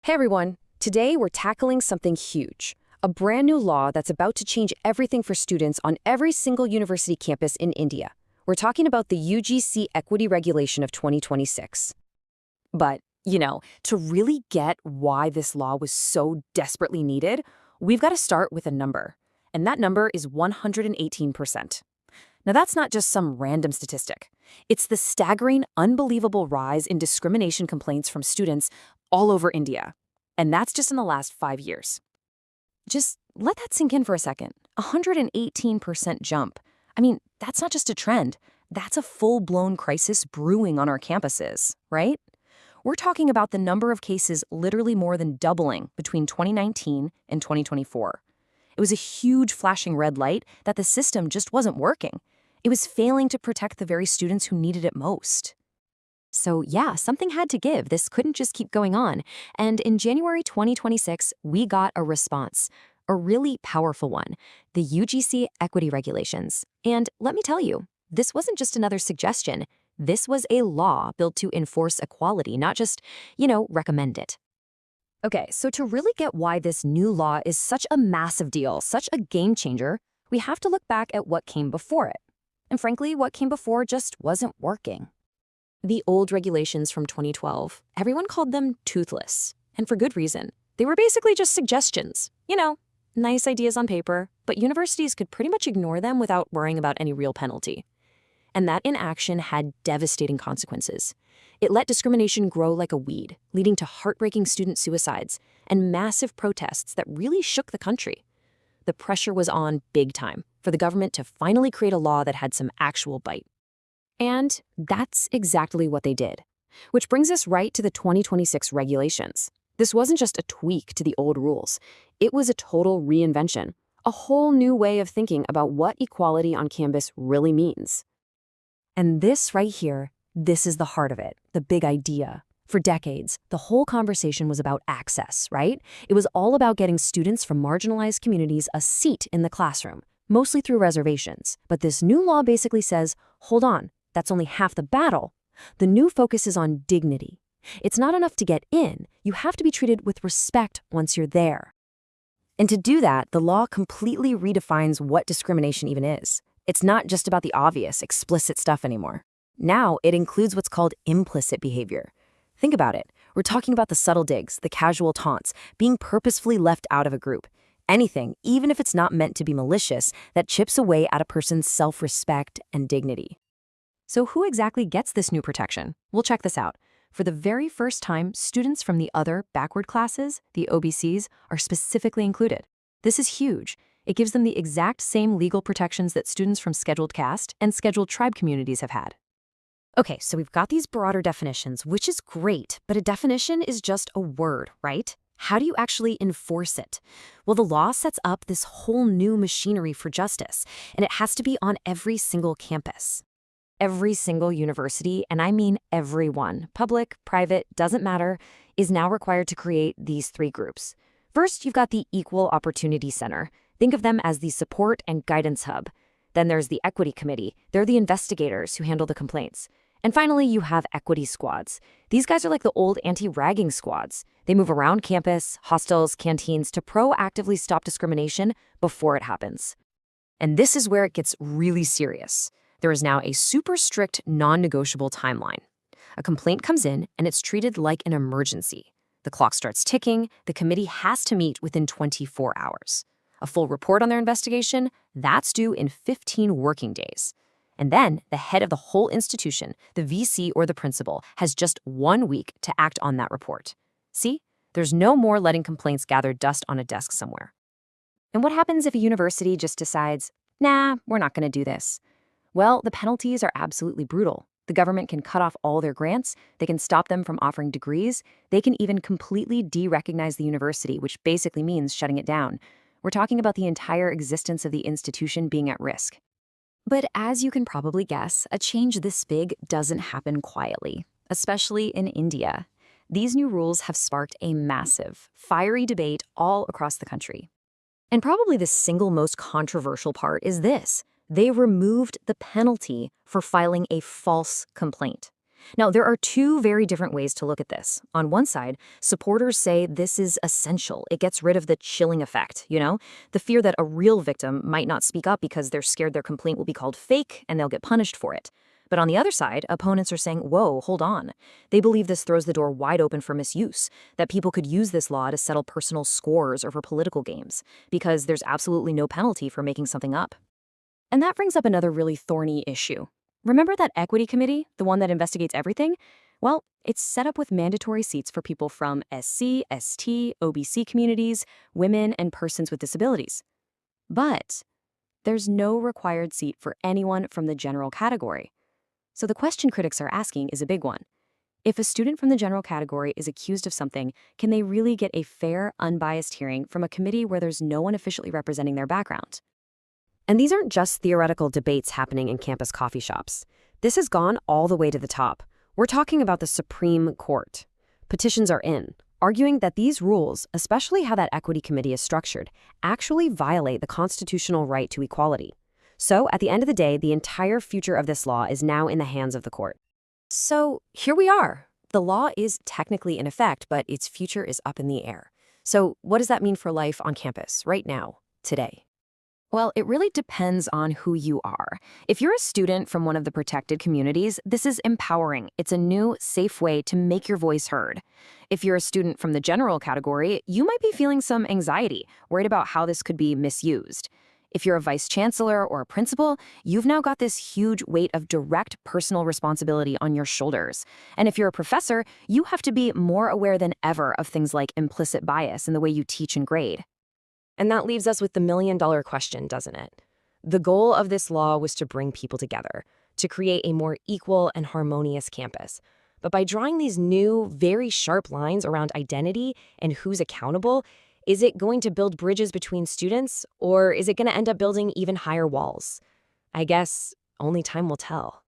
Hey everyone, today we're tackling something huge, a brand new law that's about to change everything for students on every single university campus in India. We're talking about the UGC Equity Regulation of 2026. But, to really get why this law was so desperately needed, we've got to start with a number, and that number is 118%. Now that's not just some random statistic. It's the staggering, unbelievable rise in discrimination complaints from students all over India. And that's just in the last 5 years. Just let that sink in for a second. 118% jump. I mean, that's not just a trend. That's a full-blown crisis brewing on our campuses, right? We're talking about the number of cases literally more than doubling between 2019 and 2024. It was a huge flashing red light that the system just wasn't working. It was failing to protect the very students who needed it most. So yeah, something had to give. This couldn't just keep going on. And in January 2026, we got a response, a really powerful one, the UGC Equity Regulations. And let me tell you, this wasn't just another suggestion. This was a law built to enforce equality, not just, recommend it. Okay, so to really get why this new law is such a massive deal, such a game changer, we have to look back at what came before it. And frankly, what came before just wasn't working. The old regulations from 2012, everyone called them toothless, and for good reason. They were basically just suggestions. Nice ideas on paper, but universities could pretty much ignore them without worrying about any real penalty. And that inaction had devastating consequences. It let discrimination grow like a weed, leading to heartbreaking student suicides and massive protests that really shook the country. The pressure was on big time for the government to finally create a law that had some actual bite. And that's exactly what they did. Which brings us right to the 2026 regulations. This wasn't just a tweak to the old rules. It was a total reinvention, a whole new way of thinking about what equality on campus really means. And this right here, this is the heart of it, the big idea. For decades, the whole conversation was about access, right? It was all about getting students from marginalized communities a seat in the classroom, mostly through reservations. But this new law basically says, hold on, that's only half the battle. The new focus is on dignity. It's not enough to get in. You have to be treated with respect once you're there. And to do that, the law completely redefines what discrimination even is. It's not just about the obvious, explicit stuff anymore. Now, it includes what's called implicit behavior. Think about it. We're talking about the subtle digs, the casual taunts, being purposefully left out of a group. Anything, even if it's not meant to be malicious, that chips away at a person's self-respect and dignity. So who exactly gets this new protection? We'll check this out. For the very first time, students from the other backward classes, the OBCs, are specifically included. This is huge. It gives them the exact same legal protections that students from scheduled caste and scheduled tribe communities have had. Okay, so we've got these broader definitions, which is great, but a definition is just a word, right? How do you actually enforce it? Well, the law sets up this whole new machinery for justice, and it has to be on every single campus. Every single university, and I mean every one, public, private, doesn't matter, is now required to create these 3 groups. First, you've got the Equal Opportunity Center. Think of them as the support and guidance hub. Then there's the Equity Committee. They're the investigators who handle the complaints. And finally, you have equity squads. These guys are like the old anti-ragging squads. They move around campus, hostels, canteens to proactively stop discrimination before it happens. And this is where it gets really serious. There is now a super strict, non-negotiable timeline. A complaint comes in, and it's treated like an emergency. The clock starts ticking. The committee has to meet within 24 hours. A full report on their investigation, that's due in 15 working days. And then the head of the whole institution, the VC or the principal, has just 1 week to act on that report. See? There's no more letting complaints gather dust on a desk somewhere. And what happens if a university just decides, nah, we're not going to do this? Well, the penalties are absolutely brutal. The government can cut off all their grants, they can stop them from offering degrees, they can even completely de-recognize the university, which basically means shutting it down. We're talking about the entire existence of the institution being at risk. But as you can probably guess, a change this big doesn't happen quietly, especially in India. These new rules have sparked a massive, fiery debate all across the country. And probably the single most controversial part is this. They removed the penalty for filing a false complaint. Now, there are two very different ways to look at this. On one side, supporters say this is essential. It gets rid of the chilling effect, the fear that a real victim might not speak up because they're scared their complaint will be called fake and they'll get punished for it. But on the other side, opponents are saying, whoa, hold on. They believe this throws the door wide open for misuse, that people could use this law to settle personal scores or for political games, because there's absolutely no penalty for making something up. And that brings up another really thorny issue. Remember that equity committee, the one that investigates everything? Well, it's set up with mandatory seats for people from SC, ST, OBC communities, women, and persons with disabilities. But there's no required seat for anyone from the general category. So the question critics are asking is a big one. If a student from the general category is accused of something, can they really get a fair, unbiased hearing from a committee where there's no one officially representing their background? And these aren't just theoretical debates happening in campus coffee shops. This has gone all the way to the top. We're talking about the Supreme Court. Petitions are in, arguing that these rules, especially how that equity committee is structured, actually violate the constitutional right to equality. So, at the end of the day, the entire future of this law is now in the hands of the court. So, here we are. The law is technically in effect, but its future is up in the air. So, what does that mean for life on campus, right now, today? Well, it really depends on who you are. If you're a student from one of the protected communities, this is empowering. It's a new, safe way to make your voice heard. If you're a student from the general category, you might be feeling some anxiety, worried about how this could be misused. If you're a vice chancellor or a principal, you've now got this huge weight of direct personal responsibility on your shoulders. And if you're a professor, you have to be more aware than ever of things like implicit bias in the way you teach and grade. And that leaves us with the million-dollar question, doesn't it? The goal of this law was to bring people together, to create a more equal and harmonious campus. But by drawing these new, very sharp lines around identity and who's accountable, is it going to build bridges between students, or is it going to end up building even higher walls? I guess only time will tell.